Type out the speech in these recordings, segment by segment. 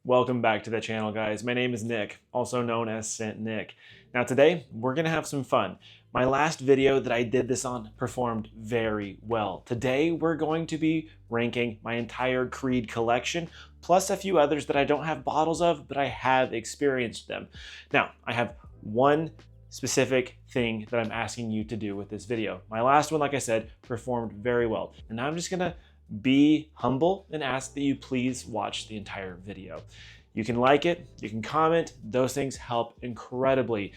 Welcome back to the channel, guys. My name is Nick, also known as Scent Nick. Now today, we're gonna have some fun. My last video that I did this on performed very well. Today, we're going to be ranking my entire Creed collection, plus a few others that I don't have bottles of, but I have experienced them. Now, I have one specific thing that I'm asking you to do with this video. My last one, like I said, performed very well. And now I'm just gonna be humble and ask that you please watch the entire video. You can like it, you can comment, those things help incredibly.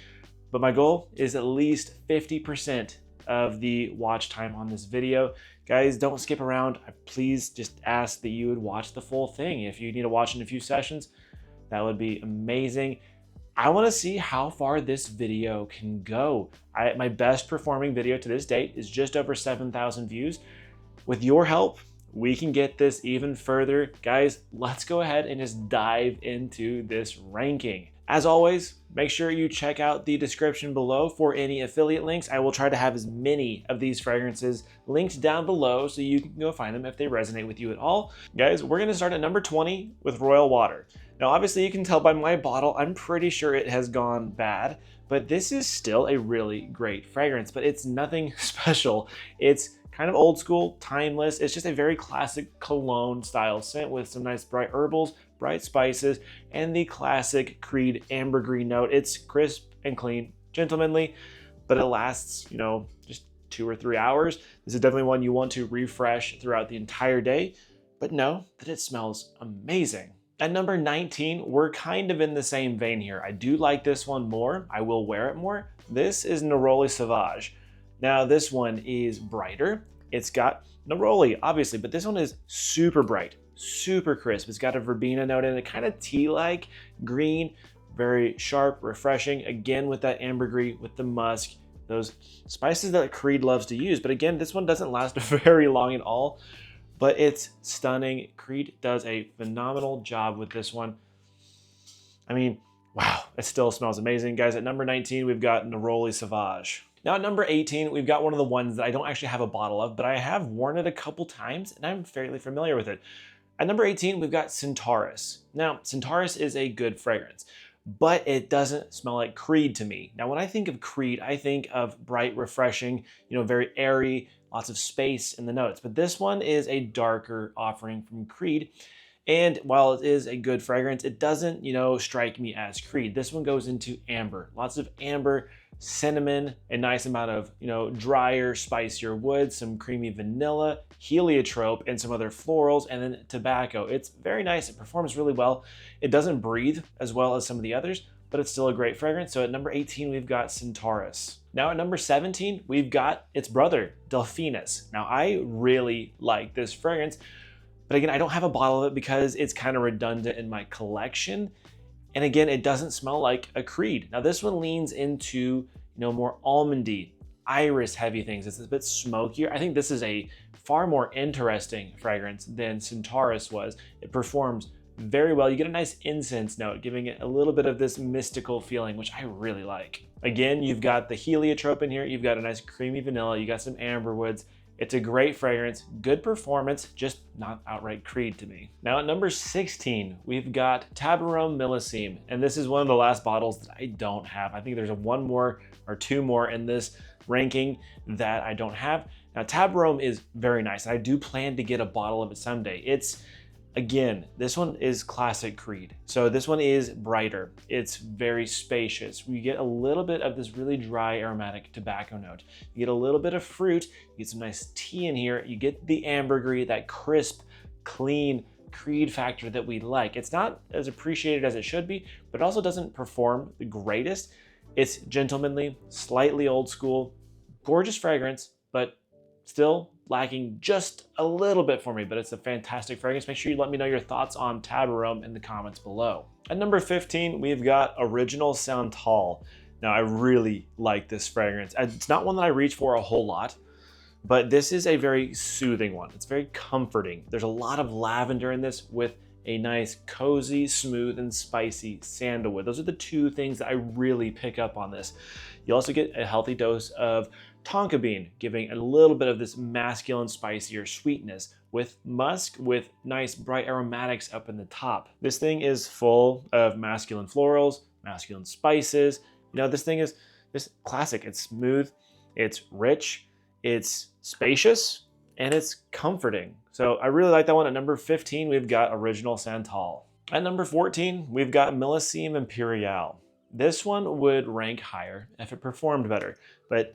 But my goal is at least 50% of the watch time on this video. Guys, don't skip around. I please just ask that you would watch the full thing. If you need to watch in a few sessions, that would be amazing. I want to see how far this video can go. My best performing video to this date is just over 7,000 views. With your help, we can get this even further. Guys, let's go ahead and just dive into this ranking. As always, make sure you check out the description below for any affiliate links. I will try to have as many of these fragrances linked down below so you can go find them if they resonate with you at all. Guys, we're gonna start at number 20 with Royal Water. Now, obviously you can tell by my bottle, I'm pretty sure it has gone bad, but this is still a really great fragrance, but it's nothing special. It's kind of old school, timeless. It's just a very classic cologne style scent with some nice bright herbals, bright spices, and the classic Creed ambergris note. It's crisp and clean, gentlemanly, but it lasts, just 2 or 3 hours. This is definitely one you want to refresh throughout the entire day, but know that it smells amazing. At number 19, we're kind of in the same vein here. I do like this one more. I will wear it more. This is Neroli Sauvage. Now this one is brighter. It's got neroli, obviously, but this one is super bright, super crisp. It's got a verbena note in it, kind of tea-like, green, very sharp, refreshing. Again, with that ambergris, with the musk, those spices that Creed loves to use. But again, this one doesn't last very long at all, but it's stunning. Creed does a phenomenal job with this one. I mean, wow, it still smells amazing. Guys, at number 19, we've got Neroli Sauvage. Now at number 18, we've got one of the ones that I don't actually have a bottle of, but I have worn it a couple times and I'm fairly familiar with it. At number 18, we've got Centaurus. Now, Centaurus is a good fragrance, but it doesn't smell like Creed to me. Now, when I think of Creed, I think of bright, refreshing, very airy, lots of space in the notes. But this one is a darker offering from Creed. And while it is a good fragrance, it doesn't, strike me as Creed. This one goes into amber, lots of amber, cinnamon, a nice amount of, drier, spicier wood, some creamy vanilla, heliotrope, and some other florals, and then tobacco. It's very nice. It performs really well. It doesn't breathe as well as some of the others, but it's still a great fragrance. So at number 18, we've got Centaurus. Now at number 17, we've got its brother, Delphinus. Now I really like this fragrance, but again, I don't have a bottle of it because it's kind of redundant in my collection. And again, it doesn't smell like a Creed. Now this one leans into, more almondy, iris heavy things. It's a bit smokier. I think this is a far more interesting fragrance than Centaurus was. It performs very well. You get a nice incense note, giving it a little bit of this mystical feeling, which I really like. Again, you've got the heliotrope in here. You've got a nice creamy vanilla. You got some amber woods. It's a great fragrance, good performance, just not outright Creed to me. Now at number 16, we've got Taberome Millésime, and this is one of the last bottles that I don't have. I think there's one more or two more in this ranking that I don't have. Now Taberome is very nice. I do plan to get a bottle of it someday. Again, this one is classic Creed. So this one is brighter. It's very spacious. We get a little bit of this really dry aromatic tobacco note. You get a little bit of fruit. You get some nice tea in here. You get the ambergris, that crisp, clean Creed factor that we like. It's not as appreciated as it should be, but it also doesn't perform the greatest. It's gentlemanly, slightly old school, gorgeous fragrance, but still lacking just a little bit for me, but it's a fantastic fragrance. Make sure you let me know your thoughts on Taberome in the comments below. At number 15, we've got Original Santal. Now, I really like this fragrance. It's not one that I reach for a whole lot, but this is a very soothing one. It's very comforting. There's a lot of lavender in this with a nice, cozy, smooth, and spicy sandalwood. Those are the two things that I really pick up on this. You also get a healthy dose of tonka bean, giving a little bit of this masculine, spicier sweetness with musk with nice bright aromatics up in the top. This thing is full of masculine florals, masculine spices. You know, this thing is this classic. It's smooth, it's rich, it's spacious, and it's comforting. So I really like that one. At number 15, we've got Original Santal. At number 14, we've got Millésime Impérial. This one would rank higher if it performed better, but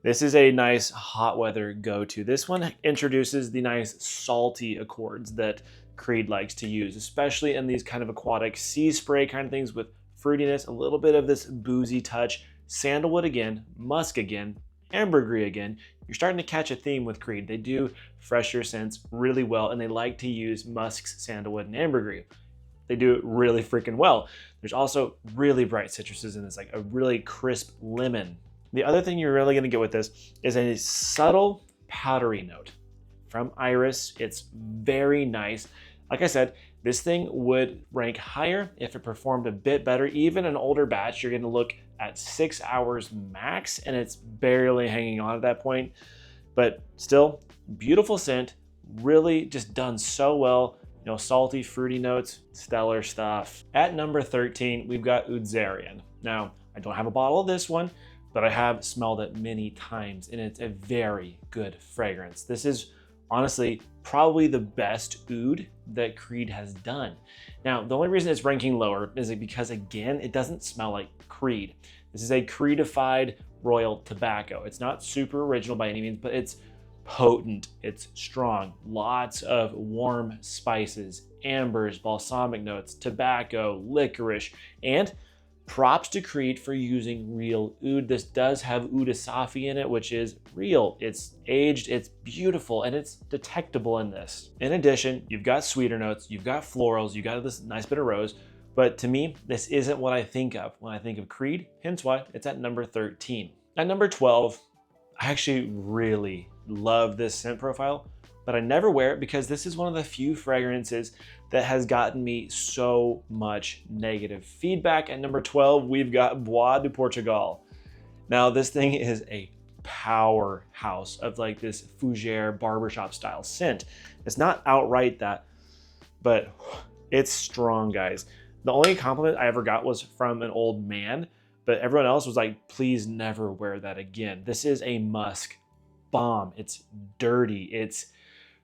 this is a nice hot weather go-to. This one introduces the nice salty accords that Creed likes to use, especially in these kind of aquatic sea spray kind of things with fruitiness, a little bit of this boozy touch, sandalwood again, musk again, ambergris again. You're starting to catch a theme with Creed. They do fresher scents really well, and they like to use musks, sandalwood, and ambergris. They do it really freaking well. There's also really bright citruses in this, like a really crisp lemon. The other thing you're really gonna get with this is a subtle powdery note from Iris. It's very nice. Like I said, this thing would rank higher if it performed a bit better. Even an older batch, you're gonna look at 6 hours max, and it's barely hanging on at that point. But still, beautiful scent, really just done so well. You know, salty, fruity notes, stellar stuff. At number 13, we've got Oudzarian. Now, I don't have a bottle of this one, but I have smelled it many times, and it's a very good fragrance. This is honestly probably the best oud that Creed has done. Now, the only reason it's ranking lower is because, again, it doesn't smell like Creed. This is a Creedified royal tobacco. It's not super original by any means, but it's potent, it's strong, lots of warm spices, ambers, balsamic notes, tobacco, licorice, and props to Creed for using real oud. This does have oud asafi in it, which is real. It's aged, it's beautiful, and it's detectable in this. In addition, you've got sweeter notes, you've got florals, you've got this nice bit of rose, but to me, this isn't what I think of when I think of Creed, hence why it's at number 13. At number 12, I actually really love this scent profile, but I never wear it because this is one of the few fragrances that has gotten me so much negative feedback. At number 12, we've got Bois de Portugal. Now, this thing is a powerhouse of like this fougere barbershop style scent. It's not outright that, but it's strong, guys. The only compliment I ever got was from an old man, but everyone else was like, please never wear that again. This is a musk bomb. It's dirty. It's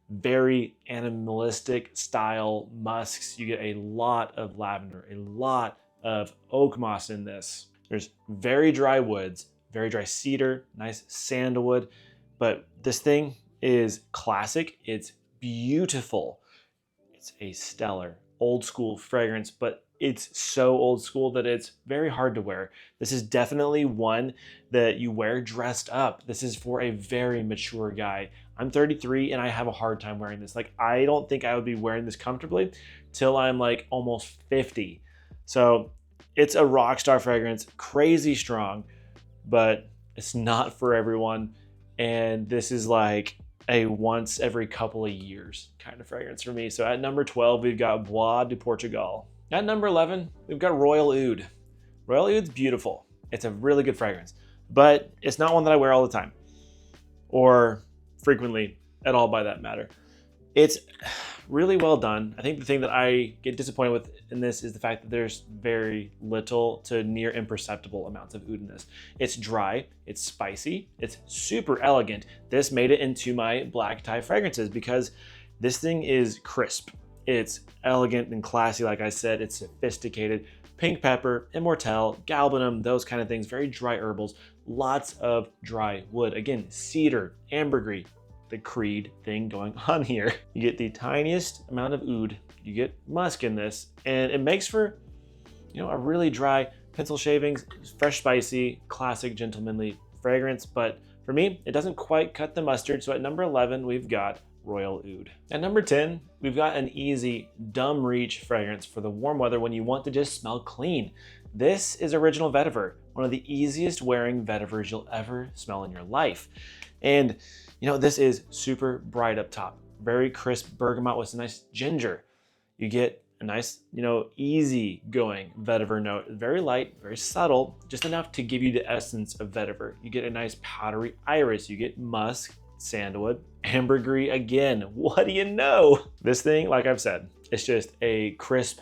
very animalistic style musks. You get a lot of lavender, a lot of oak moss in this. There's very dry woods, very dry cedar, nice sandalwood, but this thing is classic. It's beautiful. It's a stellar old school fragrance, but it's so old school that it's very hard to wear. This is definitely one that you wear dressed up. This is for a very mature guy. I'm 33 and I have a hard time wearing this. Like, I don't think I would be wearing this comfortably till I'm like almost 50. So it's a rock star fragrance, crazy strong, but it's not for everyone. And this is like a once every couple of years kind of fragrance for me. So at number 12, we've got Bois de Portugal. At number 11, we've got Royal Oud. Royal Oud's beautiful. It's a really good fragrance, but it's not one that I wear all the time or frequently at all by that matter. It's really well done. I think the thing that I get disappointed with in this is the fact that there's very little to near imperceptible amounts of oud in this. It's dry, it's spicy, it's super elegant. This made it into my black tie fragrances because this thing is crisp. It's elegant and classy, like I said. It's sophisticated. Pink pepper, immortelle, galbanum, those kind of things. Very dry herbals. Lots of dry wood. Again, cedar, ambergris, the Creed thing going on here. You get the tiniest amount of oud. You get musk in this, and it makes for, you know, a really dry pencil shavings, fresh, spicy, classic, gentlemanly fragrance. But for me, it doesn't quite cut the mustard. So at number 11, we've got Royal Oud. At number 10, we've got an easy, dumb reach fragrance for the warm weather when you want to just smell clean. This is Original Vetiver, one of the easiest wearing vetivers you'll ever smell in your life. And you know, this is super bright up top, very crisp bergamot with some nice ginger. You get a nice, easy going vetiver note. Very light, very subtle, just enough to give you the essence of vetiver. You get a nice powdery iris, you get musk, sandalwood, ambergris again. What do you know? This thing, like I've said, it's just a crisp,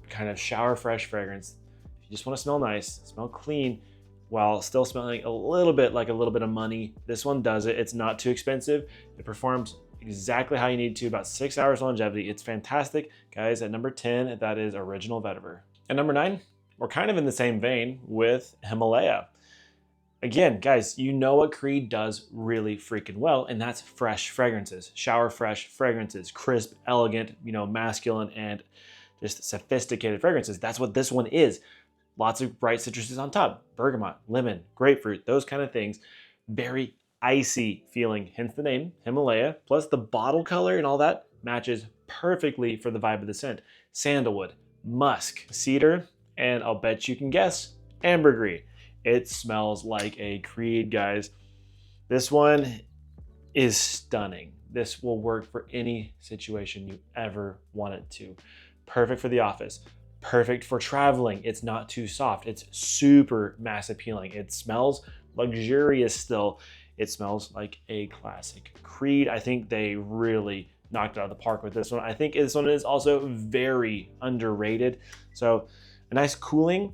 kind of shower fresh fragrance. If you just want to smell nice, smell clean, while still smelling a little bit like a little bit of money, this one does it. It's not too expensive. It performs exactly how you need to, about 6 hours longevity. It's fantastic. Guys, at number 10, that is Original Vetiver. At number 9, we're kind of in the same vein with Himalaya. Again, guys, you know what Creed does really freaking well, and that's fresh fragrances, shower fresh fragrances, crisp, elegant, masculine, and just sophisticated fragrances. That's what this one is. Lots of bright citruses on top, bergamot, lemon, grapefruit, those kind of things. Very icy feeling, hence the name, Himalaya. Plus the bottle color and all that matches perfectly for the vibe of the scent. Sandalwood, musk, cedar, and I'll bet you can guess, ambergris. It smells like a Creed, guys. This one is stunning. This will work for any situation you ever want it to. Perfect for the office. Perfect for traveling. It's not too soft. It's super mass appealing. It smells luxurious still. It smells like a classic Creed. I think they really knocked it out of the park with this one. I think this one is also very underrated. So a nice cooling,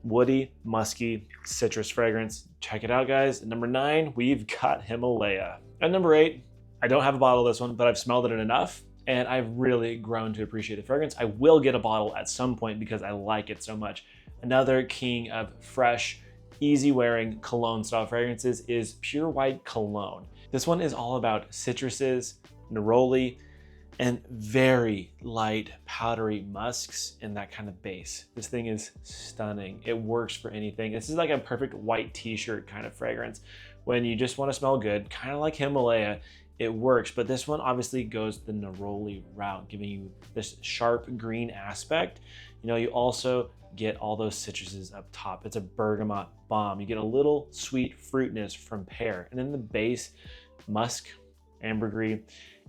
woody, musky, citrus fragrance. Check it out, guys. At number 9, we've got Himalaya. At number 8, I don't have a bottle of this one, but I've smelled it enough, and I've really grown to appreciate the fragrance. I will get a bottle at some point because I like it so much. Another king of fresh, easy wearing cologne style fragrances is Pure White Cologne. This one is all about citruses, neroli, and very light powdery musks in that kind of base. This thing is stunning. It works for anything. This is like a perfect white t-shirt kind of fragrance. When you just want to smell good, kind of like Himalaya, it works. But this one obviously goes the neroli route, giving you this sharp green aspect. You also get all those citruses up top. It's a bergamot bomb. You get a little sweet fruitness from pear. And then the base, musk, ambergris.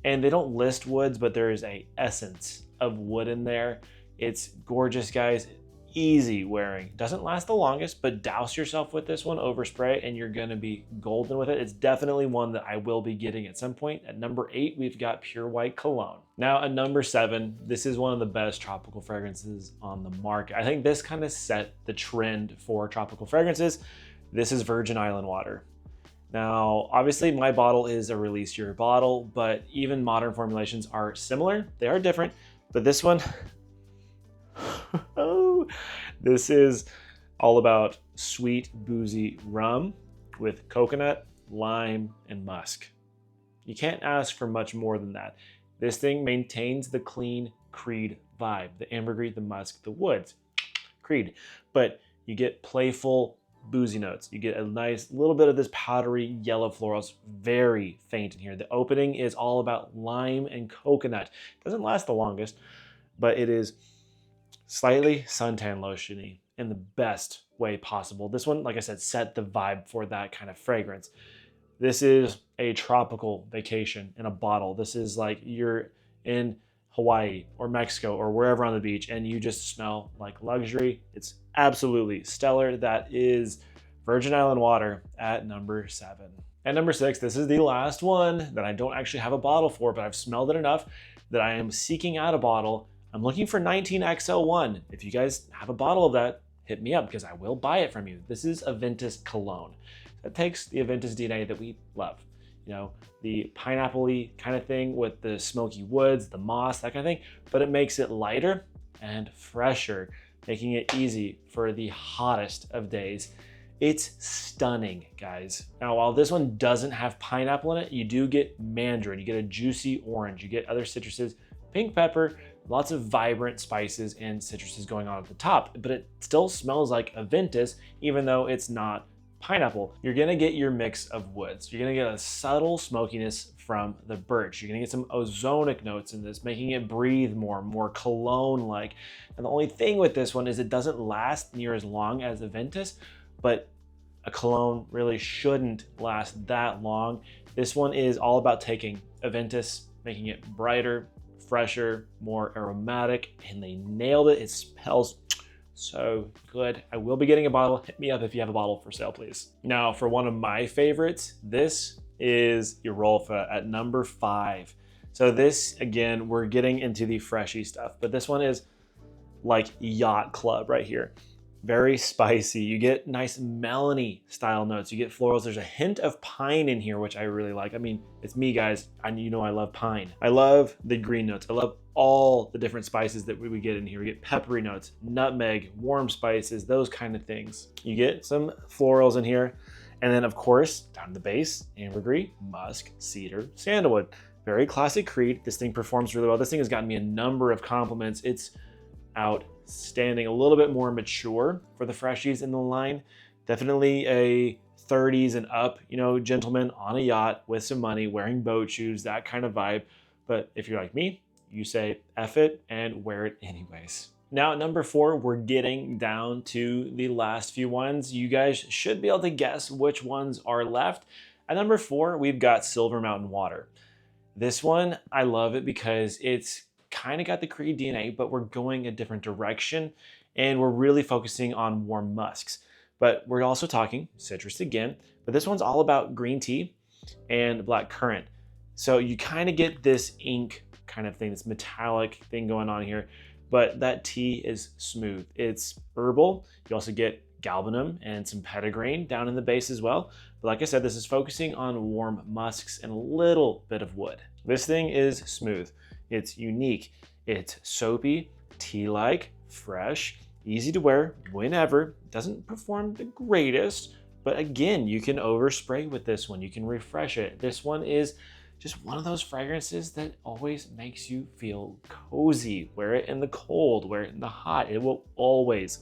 And they don't list woods, but there is a essence of wood in there. It's gorgeous, guys. Easy wearing. Doesn't last the longest, but douse yourself with this one, overspray, and you're gonna be golden with it. It's definitely one that I will be getting at some point. At number 8, we've got Pure White Cologne. Now at number 7, this is one of the best tropical fragrances on the market. I think this kind of set the trend for tropical fragrances. This is Virgin Island water. Now, obviously my bottle is a release year bottle, but even modern formulations are similar. They are different, but this one, this is all about sweet, boozy rum with coconut, lime, and musk. You can't ask for much more than that. This thing maintains the clean Creed vibe, the ambergris, the musk, the woods, Creed, but you get playful, boozy notes. You get a nice little bit of this powdery yellow florals, very faint in here. The opening is all about lime and coconut. It doesn't last the longest, but it is slightly suntan lotiony in the best way possible. This one, like I said, set the vibe for that kind of fragrance. This is a tropical vacation in a bottle. This is like you're in Hawaii or Mexico or wherever on the beach and you just smell like luxury. It's absolutely stellar. That is Virgin Island water at number 7. At number 6, this is the last one that I don't actually have a bottle for, but I've smelled it enough that I am seeking out a bottle. I'm looking for 19XL1. If you guys have a bottle of that, hit me up because I will buy it from you. This is Aventus Cologne. That takes the Aventus DNA that we love. The pineapple-y kind of thing with the smoky woods, the moss, that kind of thing, but it makes it lighter and fresher, making it easy for the hottest of days. It's stunning, guys. Now, while this one doesn't have pineapple in it, you do get mandarin, you get a juicy orange, you get other citruses, pink pepper, lots of vibrant spices and citruses going on at the top, but it still smells like Aventus, even though it's not pineapple. You're gonna get your mix of woods. You're gonna get a subtle smokiness from the birch. You're gonna get some ozonic notes in this, making it breathe more cologne-like. And the only thing with this one is it doesn't last near as long as Aventus, but a cologne really shouldn't last that long. This one is all about taking Aventus, making it brighter, fresher, more aromatic, and they nailed it. It smells so good. I will be getting a bottle. Hit me up if you have a bottle for sale, please. Now, for one of my favorites, this is Eurolfa at number 5. So this, again, we're getting into the freshy stuff, but this one is like Yacht Club right here. Very spicy. You get nice melony style notes. You get florals. There's a hint of pine in here, which I really like. I mean, it's me, guys. You know I love pine. I love the green notes. I love all the different spices that we get in here. We get peppery notes, nutmeg, warm spices, those kind of things. You get some florals in here. And then, of course, down the base, ambergris, musk, cedar, sandalwood. Very classic Creed. This thing performs really well. This thing has gotten me a number of compliments. It's outstanding. A little bit more mature for the freshies in the line. Definitely a 30s and up, you know, gentleman on a yacht with some money, wearing boat shoes, that kind of vibe. But if you're like me, you say F it and wear it anyways. Now at number 4, we're getting down to the last few ones. You guys should be able to guess which ones are left. At number 4, we've got Silver Mountain Water. This one, I love it because it's kind of got the Creed DNA, but we're going a different direction and we're really focusing on warm musks. But we're also talking citrus again, but this one's all about green tea and black currant. So you kind of get this ink kind of thing, this metallic thing going on here, but that tea is smooth. It's herbal. You also get galbanum and some petitgrain down in the base as well. But like I said, this is focusing on warm musks and a little bit of wood. This thing is smooth. It's unique. It's soapy, tea-like, fresh, easy to wear whenever. Doesn't perform the greatest, but again, you can overspray with this one. You can refresh it. This one is just one of those fragrances that always makes you feel cozy. Wear it in the cold, wear it in the hot. It will always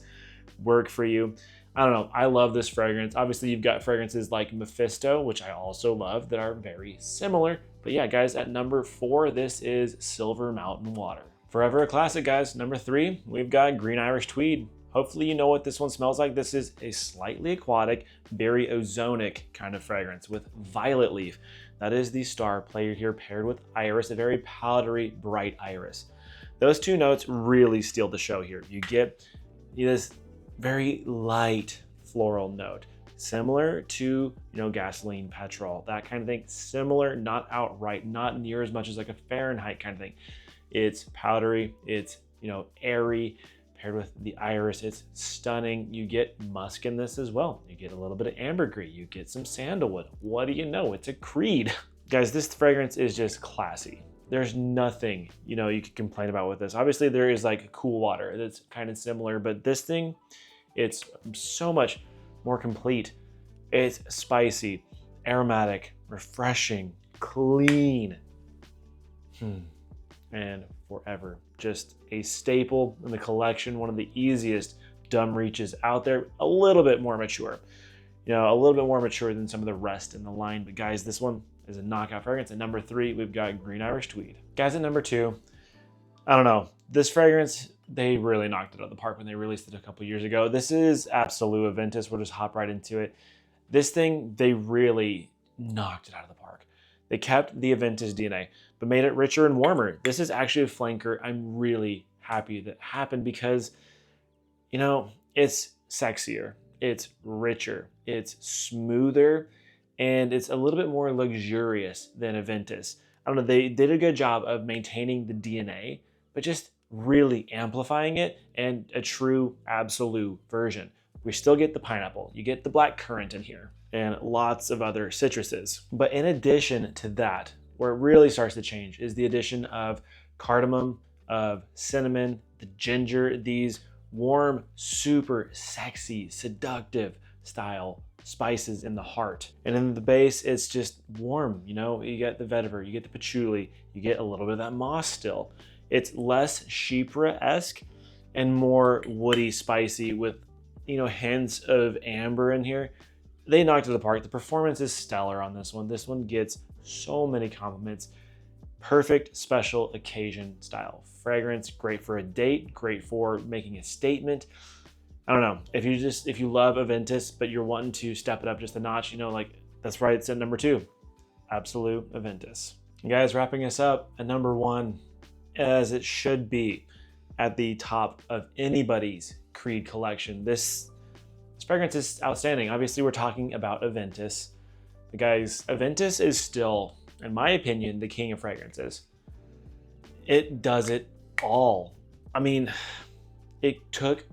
work for you. I don't know, I love this fragrance. Obviously, you've got fragrances like Mephisto, which I also love, that are very similar. But yeah, guys, at number 4, this is Silver Mountain Water. Forever a classic, guys. Number 3, we've got Green Irish Tweed. Hopefully you know what this one smells like. This is a slightly aquatic, very ozonic kind of fragrance with violet leaf. That is the star player here, paired with iris, a very powdery, bright iris. Those two notes really steal the show here. You get this very light floral note, similar to, you know, gasoline, petrol, that kind of thing. Similar, not outright, not near as much as like a Fahrenheit kind of thing. It's powdery, it's, you know, airy, paired with the iris. It's stunning. You get musk in this as well. You get a little bit of ambergris. You get some sandalwood. What do you know? It's a Creed. Guys, this fragrance is just classy. There's nothing, you know, you could complain about with this. Obviously, there is like cool water that's kind of similar, but this thing, it's so much more complete. It's spicy, aromatic, refreshing, clean, and forever. Just a staple in the collection, one of the easiest dumb reaches out there, a little bit more mature. You know, a little bit more mature than some of the rest in the line. But guys, this one is a knockout fragrance. At number 3, we've got Green Irish Tweed. Guys, at number 2, I don't know. This fragrance, they really knocked it out of the park when they released it a couple years ago. This is Absolute Aventus. We'll just hop right into it. This thing, they really knocked it out of the park. They kept the Aventus DNA, but made it richer and warmer. This is actually a flanker I'm really happy that happened because, you know, it's sexier, it's richer, it's smoother, and it's a little bit more luxurious than Aventus. I don't know, they did a good job of maintaining the DNA, but just really amplifying it, and a true Absolute version. We still get the pineapple, you get the black currant in here, and lots of other citruses. But in addition to that, where it really starts to change is the addition of cardamom, of cinnamon, the ginger, these warm, super sexy, seductive style spices in the heart. And in the base, it's just warm, you know? You get the vetiver, you get the patchouli, you get a little bit of that moss still. It's less chypre-esque and more woody, spicy with, you know, hints of amber in here. They knocked it apart. The performance is stellar on this one. This one gets so many compliments. Perfect special occasion style fragrance. Great for a date, great for making a statement. I don't know, if you love Aventus, but you're wanting to step it up just a notch, you know, like, that's right, it's at number 2, Absolute Aventus. And guys, wrapping us up at number 1, as it should be at the top of anybody's Creed collection. This fragrance is outstanding. Obviously, we're talking about Aventus. The guys, Aventus is still, in my opinion, the king of fragrances. It does it all. I mean, it took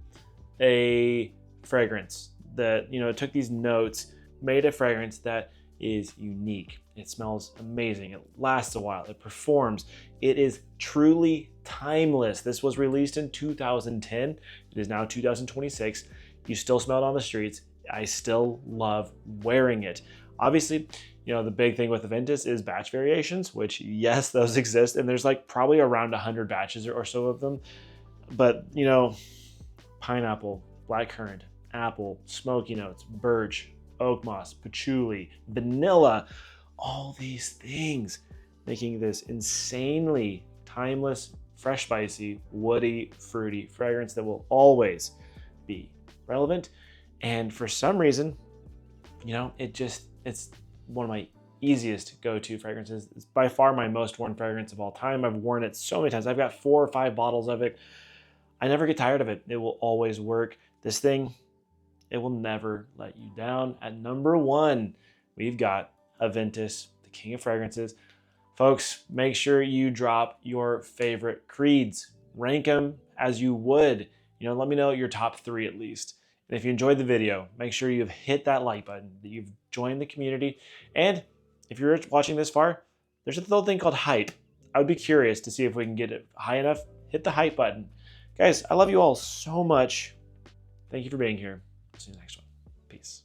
a fragrance that, it took these notes, made a fragrance that is unique. It smells amazing. It lasts a while. It performs. It is truly timeless. This was released in 2010. It is now 2026. You still smell it on the streets. I still love wearing it. Obviously, the big thing with Aventus is batch variations, which yes, those exist. And there's like probably around 100 batches or so of them. But, pineapple, blackcurrant, apple, smoky notes, birch, oak moss, patchouli, vanilla, all these things making this insanely timeless, fresh, spicy, woody, fruity fragrance that will always be relevant. And for some reason, it's one of my easiest go-to fragrances. It's by far my most worn fragrance of all time. I've worn it so many times. I've got 4 or 5 bottles of it. I never get tired of it. It will always work. This thing, it will never let you down. At number 1, we've got Aventus, the king of fragrances. Folks, make sure you drop your favorite creeds. Rank them as you would. Let me know your top 3 at least. And if you enjoyed the video, make sure you've hit that like button, that you've joined the community. And if you're watching this far, there's a little thing called hype. I would be curious to see if we can get it high enough. Hit the hype button. Guys, I love you all so much. Thank you for being here. See you in the next one. Peace.